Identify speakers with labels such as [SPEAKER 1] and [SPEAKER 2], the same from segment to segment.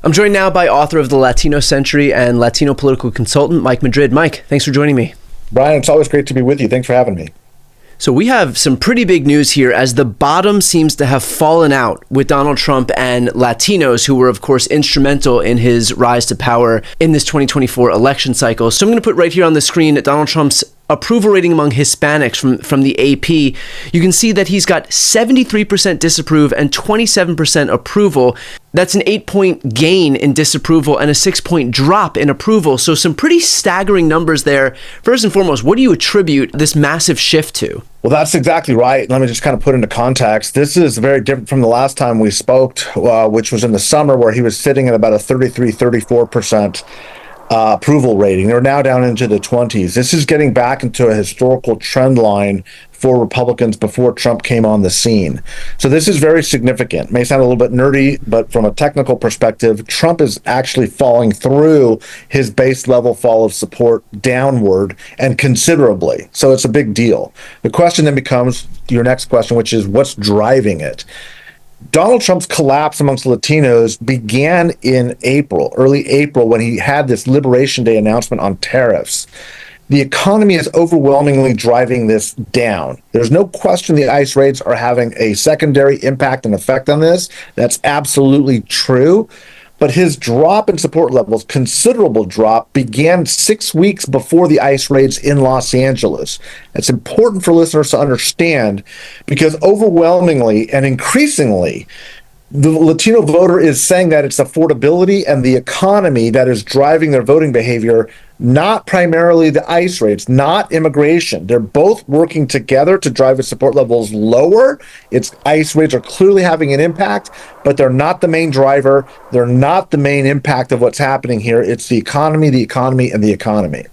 [SPEAKER 1] I'm joined now by author of The Latino Century and Latino political consultant, Mike Madrid. Mike, thanks for joining me.
[SPEAKER 2] Brian, it's always great to be with you. Thanks for having me.
[SPEAKER 1] So we have some pretty big news here as the bottom seems to have fallen out with Donald Trump and Latinos, who were, of course, instrumental in his rise to power in this 2024 election cycle. So I'm going to put right here on the screen Donald Trump's approval rating among Hispanics from the AP. You can see that he's got 73% disapprove and 27% approval. That's an 8-point gain in disapproval and a 6-point drop in approval. So some pretty staggering numbers there. First and foremost, what do you attribute this massive shift to?
[SPEAKER 2] Well, that's exactly right. Let me just kind of put into context. This is very different from the last time we spoke, which was in the summer, where he was sitting at about a 34% approval rating. They're now down into the 20s. This is getting back into a historical trend line for Republicans before Trump came on the scene. So this is very significant. It may sound a little bit nerdy, but from a technical perspective, Trump is actually falling through his base level fall of support downward and considerably. So it's a big deal. The question then becomes your next question, which is what's driving it? Donald Trump's collapse amongst Latinos began in April, early April, when he had this Liberation Day announcement on tariffs. The economy is overwhelmingly driving this down. There's no question the ICE raids are having a secondary impact and effect on this. That's absolutely true. But his drop in support levels, considerable drop, began 6 weeks before the ICE raids in Los Angeles. It's important for listeners to understand because overwhelmingly and increasingly, the Latino voter is saying that it's affordability and the economy that is driving their voting behavior, not primarily the ICE raids, not immigration. They're both working together to drive the support levels lower. It's ICE raids are clearly having an impact, but they're not the main driver. They're not the main impact of what's happening here. It's the economy, and the economy.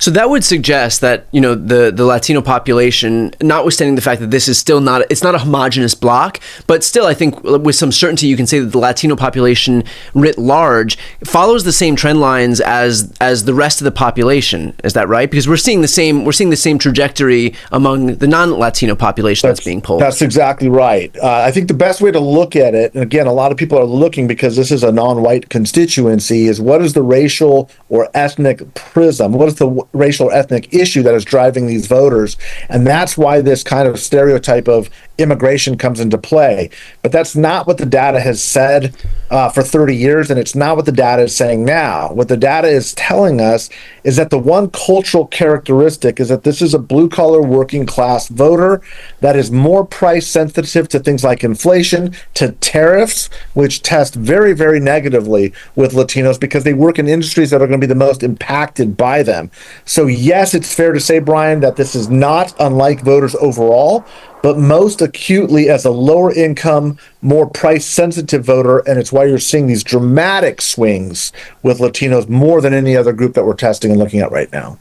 [SPEAKER 1] So that would suggest that, the Latino population, notwithstanding the fact that this is still it's not a homogenous block, but still I think with some certainty you can say that the Latino population writ large follows the same trend lines as the rest of the population. Is that right? Because we're seeing the same trajectory among the non-Latino population that's being polled.
[SPEAKER 2] That's exactly right. I think the best way to look at it, and again, a lot of people are looking because this is a non-white constituency, is what is the racial or ethnic prism? What is the racial or ethnic issue that is driving these voters? And that's why this kind of stereotype of immigration comes into play. But that's not what the data has said for 30 years, and it's not what the data is saying now. What the data is telling us is that the one cultural characteristic is that this is a blue-collar working class voter that is more price sensitive to things like inflation, to tariffs, which test very, very negatively with Latinos because they work in industries that are going to be the most impacted by them. So yes, it's fair to say, Brian, that this is not unlike voters overall, but most acutely as a lower income, more price sensitive voter. And it's why you're seeing these dramatic swings with Latinos more than any other group that we're testing and looking at right now.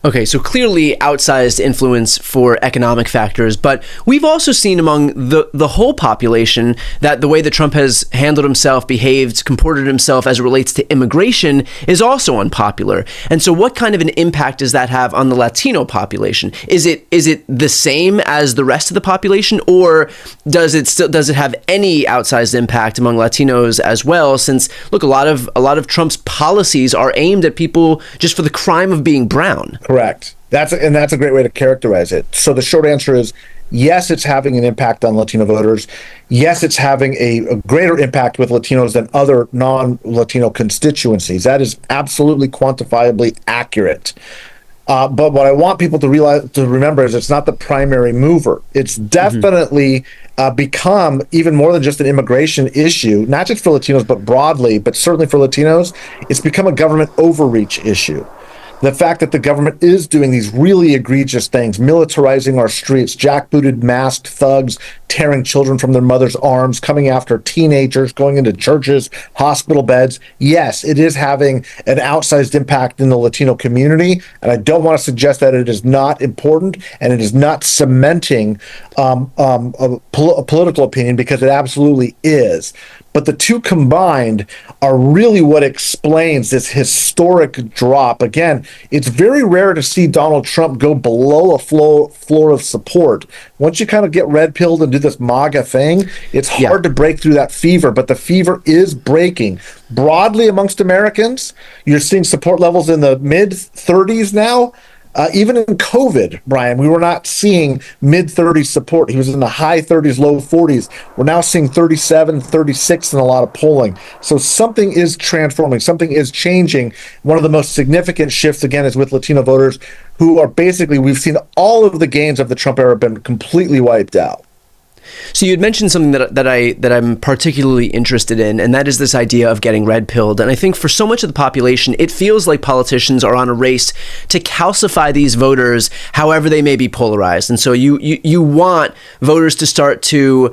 [SPEAKER 1] Okay, so clearly outsized influence for economic factors, but we've also seen among the whole population that the way that Trump has handled himself, behaved, comported himself as it relates to immigration is also unpopular. And so what kind of an impact does that have on the Latino population? Is it the same as the rest of the population, or does it have any outsized impact among Latinos as well? Since look, a lot of Trump's policies are aimed at people just for the crime of being brown.
[SPEAKER 2] Correct. That's a great way to characterize it. So the short answer is yes, it's having an impact on Latino voters. Yes, it's having a greater impact with Latinos than other non-Latino constituencies. That is absolutely quantifiably accurate. But what I want people to remember is it's not the primary mover. It's definitely become even more than just an immigration issue, not just for Latinos, but broadly, but certainly for Latinos. It's become a government overreach issue. The fact that the government is doing these really egregious things, militarizing our streets, jackbooted masked thugs, tearing children from their mother's arms, coming after teenagers, going into churches, hospital beds. Yes, it is having an outsized impact in the Latino community. And I don't want to suggest that it is not important and it is not cementing a political opinion, because it absolutely is. but the two combined are really what explains this historic drop. Again, it's very rare to see Donald Trump go below a floor of support. Once you kind of get red pilled and do this MAGA thing, it's hard to break through that fever, but the fever is breaking. Broadly amongst Americans, you're seeing support levels in the mid 30s now. Even in COVID, Brian, we were not seeing mid 30s support. He was in the high 30s, low 40s. We're now seeing 37, 36 in a lot of polling. So something is transforming, something is changing. One of the most significant shifts, again, is with Latino voters who are basically, we've seen all of the gains of the Trump era been completely wiped out.
[SPEAKER 1] So you had mentioned something that I'm particularly interested in, and that is this idea of getting red pilled. And I think for so much of the population, it feels like politicians are on a race to calcify these voters, however they may be polarized. And so you want voters to start to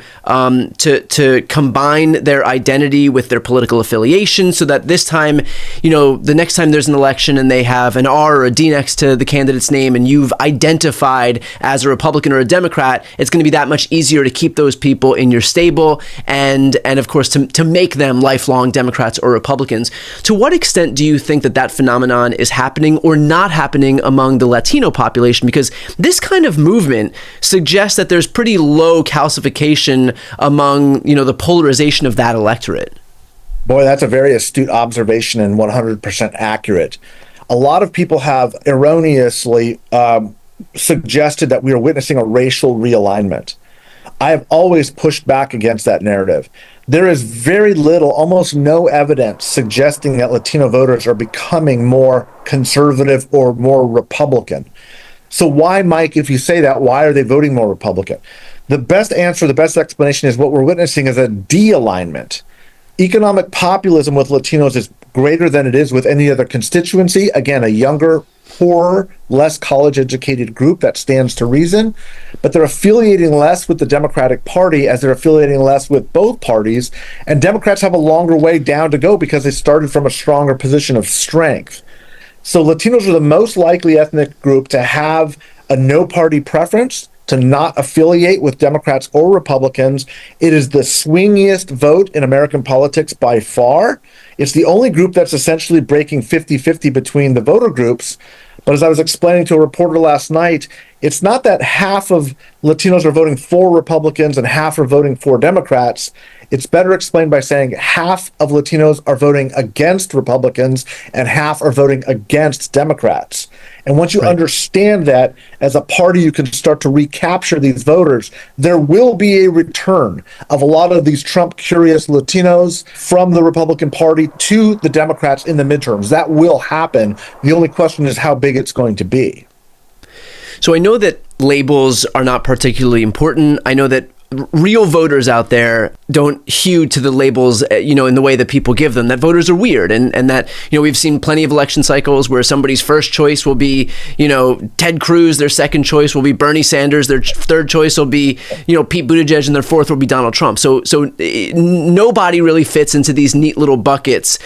[SPEAKER 1] combine their identity with their political affiliation, so that this time, the next time there's an election and they have an R or a D next to the candidate's name, and you've identified as a Republican or a Democrat, it's going to be that much easier to keep those people in your stable and of course to make them lifelong Democrats or Republicans. To what extent do you think that phenomenon is happening or not happening among the Latino population? Because this kind of movement suggests that there's pretty low calcification among, the polarization of that electorate.
[SPEAKER 2] Boy, that's a very astute observation and 100% accurate. A lot of people have erroneously suggested that we are witnessing a racial realignment. I have always pushed back against that narrative. There is very little, almost no evidence suggesting that Latino voters are becoming more conservative or more Republican. So why, Mike, if you say that, why are they voting more Republican? The best answer, the best explanation is what we're witnessing is a de-alignment. Economic populism with Latinos is greater than it is with any other constituency. Again, a younger, poorer, less college-educated group, that stands to reason. But they're affiliating less with the Democratic Party as they're affiliating less with both parties. And Democrats have a longer way down to go because they started from a stronger position of strength. So Latinos are the most likely ethnic group to have a no-party preference, to not affiliate with Democrats or Republicans. It is the swingiest vote in American politics by far. It's the only group that's essentially breaking 50-50 between the voter groups. But as I was explaining to a reporter last night, it's not that half of Latinos are voting for Republicans and half are voting for Democrats. It's better explained by saying half of Latinos are voting against Republicans and half are voting against Democrats. And once you understand that, as a party, you can start to recapture these voters. There will be a return of a lot of these Trump-curious Latinos from the Republican Party to the Democrats in the midterms. That will happen. The only question is how big it's going to be.
[SPEAKER 1] So I know that labels are not particularly important. I know that real voters out there don't hew to the labels, in the way that people give them, that voters are weird. And that, we've seen plenty of election cycles where somebody's first choice will be, Ted Cruz, their second choice will be Bernie Sanders, their third choice will be, Pete Buttigieg, and their fourth will be Donald Trump. So nobody really fits into these neat little buckets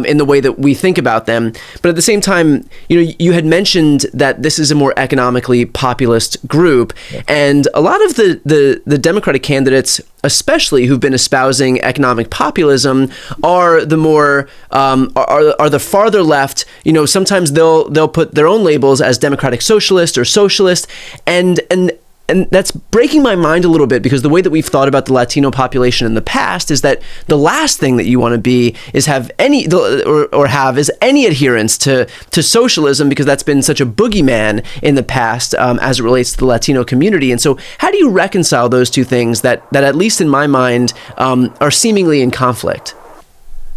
[SPEAKER 1] in the way that we think about them. But at the same time, you had mentioned that this is a more economically populist group. And a lot of the Democratic candidates, especially who've been espousing economic populism, are the more are the farther left. Sometimes they'll put their own labels as democratic socialist or socialist, and that's breaking my mind a little bit, because the way that we've thought about the Latino population in the past is that the last thing that you want to be is have any adherence to socialism, because that's been such a boogeyman in the past as it relates to the Latino community. And so how do you reconcile those two things that at least in my mind are seemingly in conflict?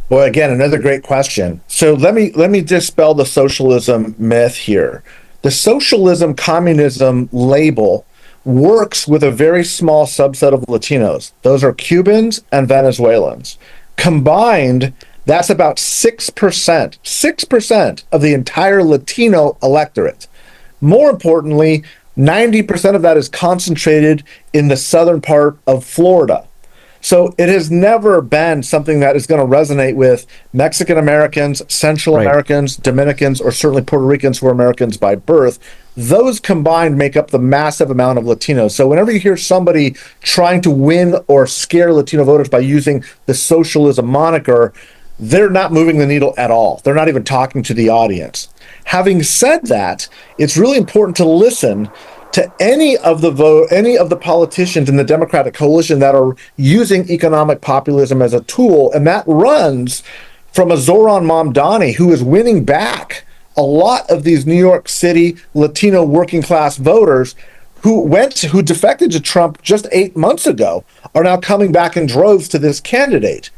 [SPEAKER 2] Well, again, another great question. So let me dispel the socialism myth here. The socialism communism label works with a very small subset of Latinos. Those are Cubans and Venezuelans. Combined, that's about 6% of the entire Latino electorate. More importantly, 90% of that is concentrated in the southern part of Florida. So it has never been something that is going to resonate with Mexican Americans, Central
[SPEAKER 1] Right.
[SPEAKER 2] Americans, Dominicans, or certainly Puerto Ricans who are Americans by birth. Those combined make up the massive amount of Latinos. So whenever you hear somebody trying to win or scare Latino voters by using the socialism moniker, they're not moving the needle at all. They're not even talking to the audience. Having said that, it's really important to listen to any of the politicians in the Democratic coalition that are using economic populism as a tool, and that runs from a Zoran Mamdani who is winning back a lot of these New York City Latino working class voters who defected to Trump just 8 months ago, are now coming back in droves to this candidate.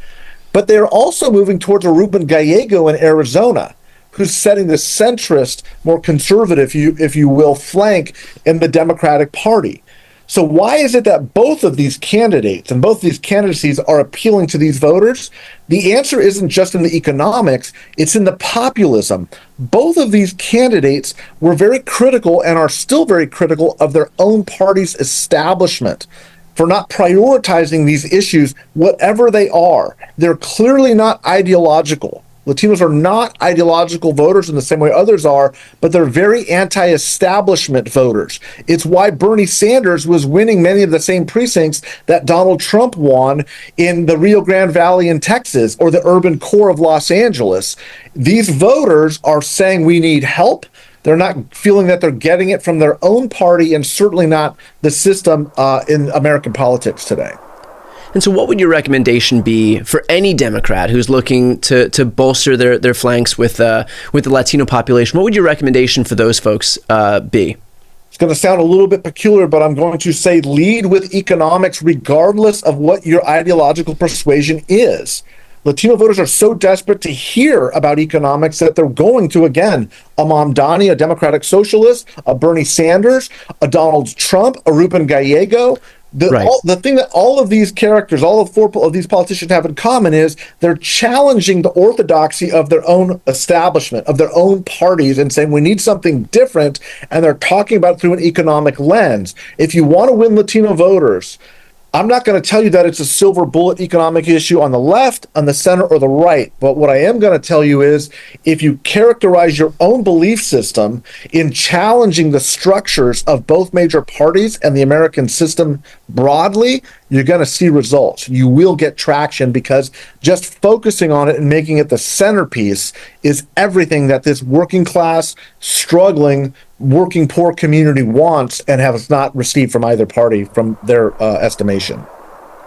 [SPEAKER 2] But they're also moving towards a Ruben Gallego in Arizona, who's setting the centrist, more conservative, if you will, flank in the Democratic Party. So why is it that both of these candidates and both these candidacies are appealing to these voters? The answer isn't just in the economics, it's in the populism. Both of these candidates were very critical and are still very critical of their own party's establishment for not prioritizing these issues, whatever they are. They're clearly not ideological. Latinos are not ideological voters in the same way others are, but they're very anti-establishment voters. It's why Bernie Sanders was winning many of the same precincts that Donald Trump won in the Rio Grande Valley in Texas or the urban core of Los Angeles. These voters are saying we need help. They're not feeling that they're getting it from their own party, and certainly not the system in American politics today.
[SPEAKER 1] And so what would your recommendation be for any Democrat who's looking to bolster their flanks with the Latino population? What would your recommendation for those folks be?
[SPEAKER 2] It's going to sound a little bit peculiar, but I'm going to say lead with economics regardless of what your ideological persuasion is. Latino voters are so desperate to hear about economics that they're going to, again, a Mamdani, a Democratic Socialist, a Bernie Sanders, a Donald Trump, a Ruben Gallego. The thing that all of these characters, all of four of these politicians have in common is they're challenging the orthodoxy of their own establishment, of their own parties, and saying we need something different, and they're talking about it through an economic lens. If you want to win Latino voters, I'm not going to tell you that it's a silver bullet economic issue on the left, on the center, or the right. But what I am going to tell you is if you characterize your own belief system in challenging the structures of both major parties and the American system broadly, you're going to see results. You will get traction because just focusing on it and making it the centerpiece is everything that this working class, struggling, working poor community wants and has not received from either party from their estimation.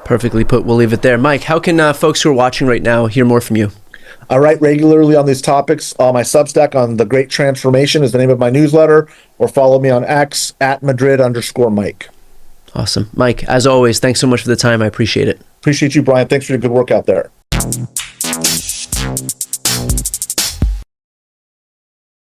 [SPEAKER 1] Perfectly put. We'll leave it there. Mike, how can folks who are watching right now hear more from you?
[SPEAKER 2] I write regularly on these topics. My Substack on The Great Transformation is the name of my newsletter, or follow me on X at Madrid_Mike.
[SPEAKER 1] Awesome. Mike, as always, thanks so much for the time. I appreciate it.
[SPEAKER 2] Appreciate you, Brian. Thanks for your good work out there.